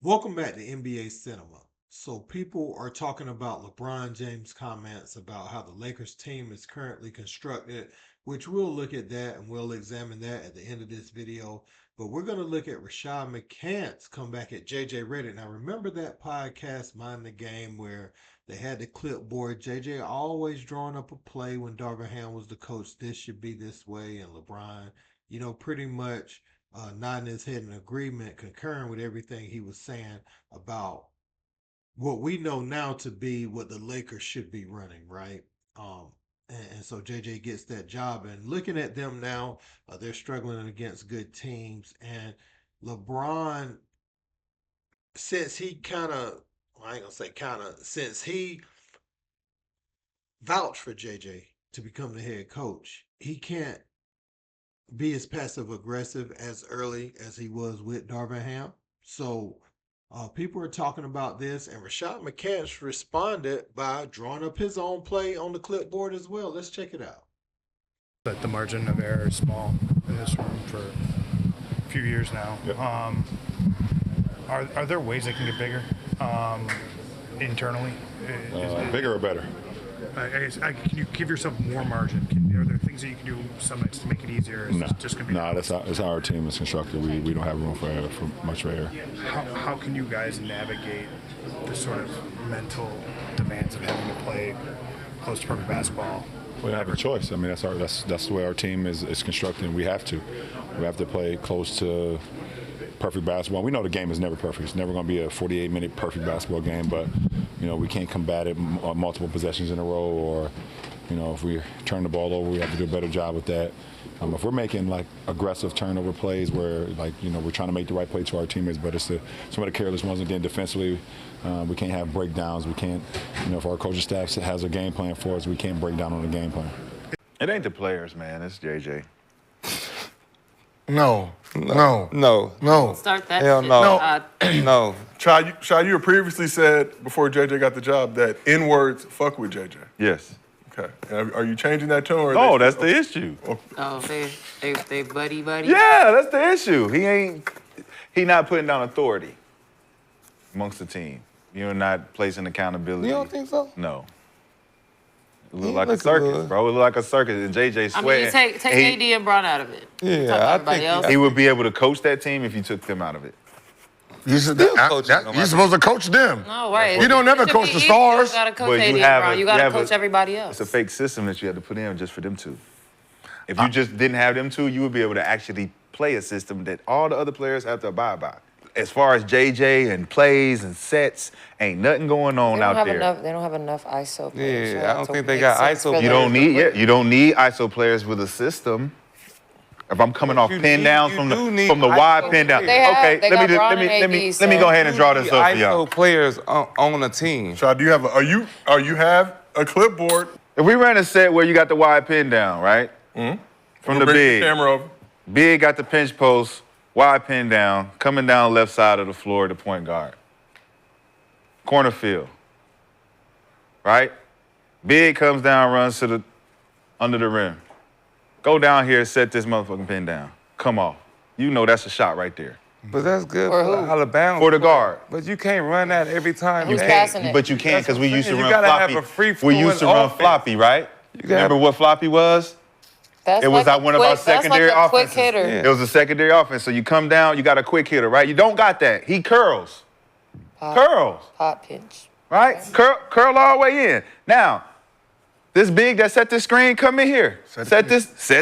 Welcome back to NBA Cinema. So, people are talking about LeBron James' comments about how the Lakers team is currently constructed, which we'll look at that and we'll examine that at the end of this video. But we're going to look at Rashad McCants come back at JJ Redick. Now, remember that podcast, Mind the Game, where they had the clipboard. JJ always drawing up a play when Darvin Ham was the coach. This should be this way. And LeBron, pretty much nodding his head in agreement, concurring with everything he was saying about what we know now to be what the Lakers should be running, right? And so JJ gets that job. And looking at them now, they're struggling against good teams. And LeBron, since he kind of, I ain't gonna say kind of, since he vouched for JJ to become the head coach, he can't be as passive aggressive as early as he was with Darvin Ham. So people are talking about this, and Rashad McCants responded by drawing up his own play on the clipboard as well. Let's check it out. That the margin of error is small in this room for a few years now. Yep. Are there ways they can get bigger internally? Bigger or better? I guess, can you give yourself more margin? Are there things that you can do some nights to make it easier? No, that's how our team is constructed. We don't have room for much error. How can you guys navigate the sort of mental demands of having to play close to perfect basketball? We don't have a choice. I mean, that's the way our team is constructed, and we have to play close to perfect basketball. We know the game is never perfect. It's never going to be a 48-minute perfect basketball game, but we can't combat it multiple possessions in a row, or if we turn the ball over, we have to do a better job with that. If we're making like aggressive turnover plays where we're trying to make the right play to our teammates, but it's some of the careless ones. Again, defensively, we can't have breakdowns. We can't, if our coaching staff has a game plan for us, we can't break down on the game plan. It ain't the players, man. It's JJ. No. Start that Hell shit. no. No. Shad, you previously said before JJ got the job that N-words fuck with JJ. Yes. Okay. And are you changing that tune? Or No, that's the issue. Oh, they buddy. Yeah, that's the issue. He not putting down authority amongst the team. You're not placing accountability. You don't think so? No. It look He like a looks circus, good. bro. It look like a circus. And JJ I sweating. mean, you take AD and Bron out of it. Yeah, I think else. He would be able to coach that team if you took them out of it. You're supposed to coach them. No, right. You don't never It should coach be the easy. stars. You gotta coach But AD you and have Bron. a- You gotta you have coach a- everybody else. It's a fake system that you had to put in just for them two. If you just didn't have them two, you would be able to actually play a system that all the other players have to abide by. As far as JJ and plays and sets, ain't nothing going on out there. They don't have enough ISO players. Yeah, I don't think they got ISO You don't need ISO players with a system. If I'm coming off you pin need- down you from do the need wide pin down. They have- Okay, they let got me Bron and let me go ahead and draw this up for y'all. ISO players on a team. Shad, do you have you have a clipboard? If we ran a set where you got the wide pin down, right? From the Bring big. camera over. Big got the pinch post, wide pin down, coming down left side of the floor, the point guard. Corner field. Right? Big comes down, runs to the under the rim. Go down here, set this motherfucking pin down. Come off. You know that's a shot right there. But that's good For for who? Alabama. For the guard. But you can't run that every time. Who's man. passing it? But you can't That's because what we I'm used to saying. run You gotta floppy. have a free We used to flowing run offense. floppy, right? Remember what floppy was? That's It was like one of our secondary that's like a quick offenses. hitter. Yeah. It was a secondary offense. So you come down, you got a quick hitter, right? You don't got that. He curls. Curls, Pop pinch. right? Curl all the way in. Now, this big that set this screen, come in here. Set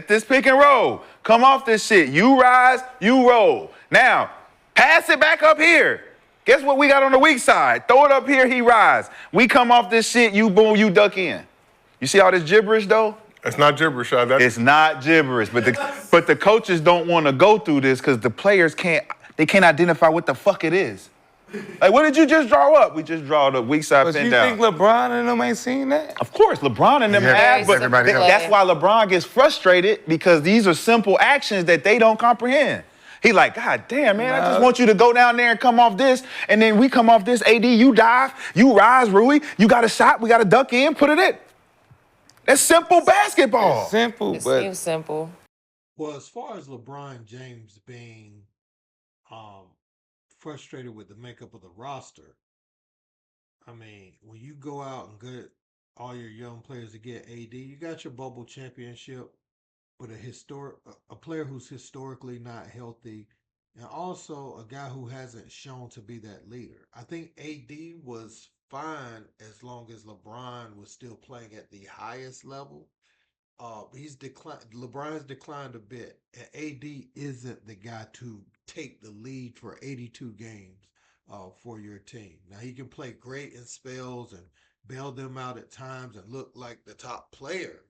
this pick and roll. Come off this shit. You rise, you roll. Now, pass it back up here. Guess what we got on the weak side? Throw it up here, he rise. We come off this shit, you boom, you duck in. You see all this gibberish though? It's not gibberish, Shad. It's not gibberish, but the coaches don't want to go through this because the players can't identify what the fuck it is. Like, what did you just draw up? We just draw the weak side But pin you down. think LeBron and them ain't seen that? Of course, LeBron and them Yeah, have, but everybody else. that's why LeBron gets frustrated because these are simple actions that they don't comprehend. He like, God damn, man, I just want you to go down there and come off this, and then we come off this, AD, you dive, you rise, Rui, you got a shot, we got to duck in, put it in. That's simple basketball. Simple, It but seems simple. Well, as far as LeBron James being frustrated with the makeup of the roster. I mean, when you go out and get all your young players to get AD, you got your bubble championship with a player who's historically not healthy, and also a guy who hasn't shown to be that leader. I think AD was fine as long as LeBron was still playing at the highest level. He's declined. LeBron's declined a bit, and AD isn't the guy to take the lead for 82 games for your team. Now he can play great in spells and bail them out at times and look like the top player,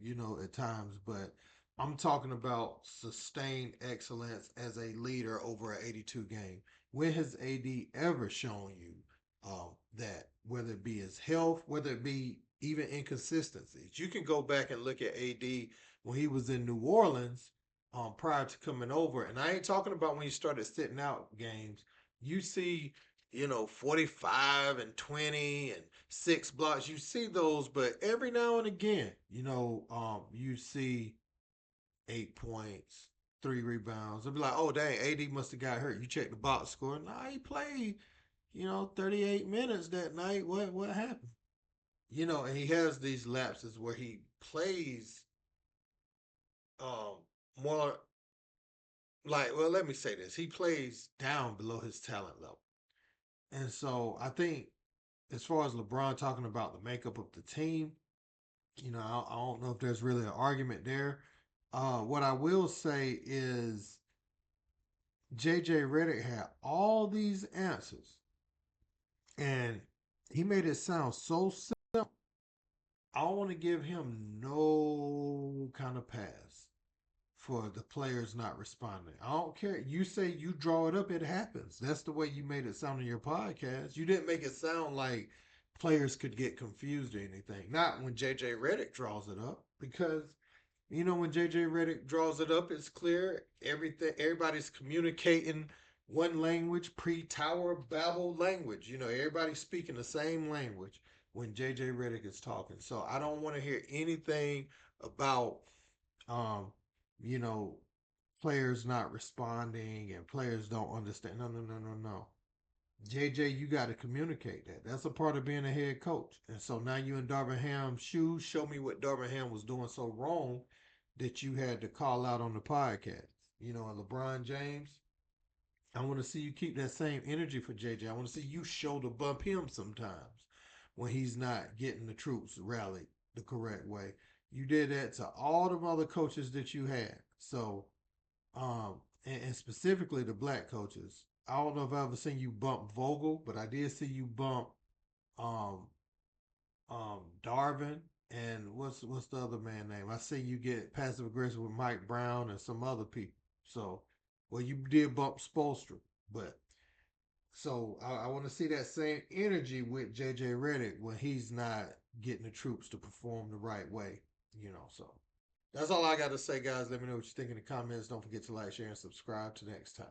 at times. But I'm talking about sustained excellence as a leader over an 82 game. When has AD ever shown you that? Whether it be his health, whether it be even inconsistencies. You can go back and look at AD when he was in New Orleans prior to coming over. And I ain't talking about when he started sitting out games. You see, 45 and 20 and 6 blocks. You see those, but every now and again, you see 8 points, 3 rebounds. It'll be like, oh, dang, AD must have got hurt. You check the box score. Nah, he played, 38 minutes that night. What happened? And he has these lapses where he plays more like, well, let me say this. He plays down below his talent level. And so I think as far as LeBron talking about the makeup of the team, I don't know if there's really an argument there. What I will say is JJ Redick had all these answers and he made it sound so simple. I don't want to give him no kind of pass for the players not responding. I don't care. You say you draw it up, it happens. That's the way you made it sound in your podcast. You didn't make it sound like players could get confused or anything. Not when JJ Redick draws it up, because when JJ Redick draws it up, it's clear everybody's communicating one language, pre-Tower Babel language. Everybody's speaking the same language when JJ Redick is talking. So I don't want to hear anything about you know, players not responding and players don't understand. No. JJ, you got to communicate that. That's a part of being a head coach. And so now you in Darvin Ham's shoes. Show me what Darvin Ham was doing so wrong that you had to call out on the podcast. And LeBron James, I want to see you keep that same energy for JJ. I want to see you shoulder bump him sometimes when he's not getting the troops rallied the correct way. You did that to all the other coaches that you had. So, and specifically the black coaches. I don't know if I've ever seen you bump Vogel, but I did see you bump um Darvin and what's the other man name? I see you get passive aggressive with Mike Brown and some other people. So, well, you did bump Spoelstra, but so I want to see that same energy with JJ Redick when he's not getting the troops to perform the right way. So that's all I got to say, guys. Let me know what you think in the comments. Don't forget to like, share, and subscribe. Till next time.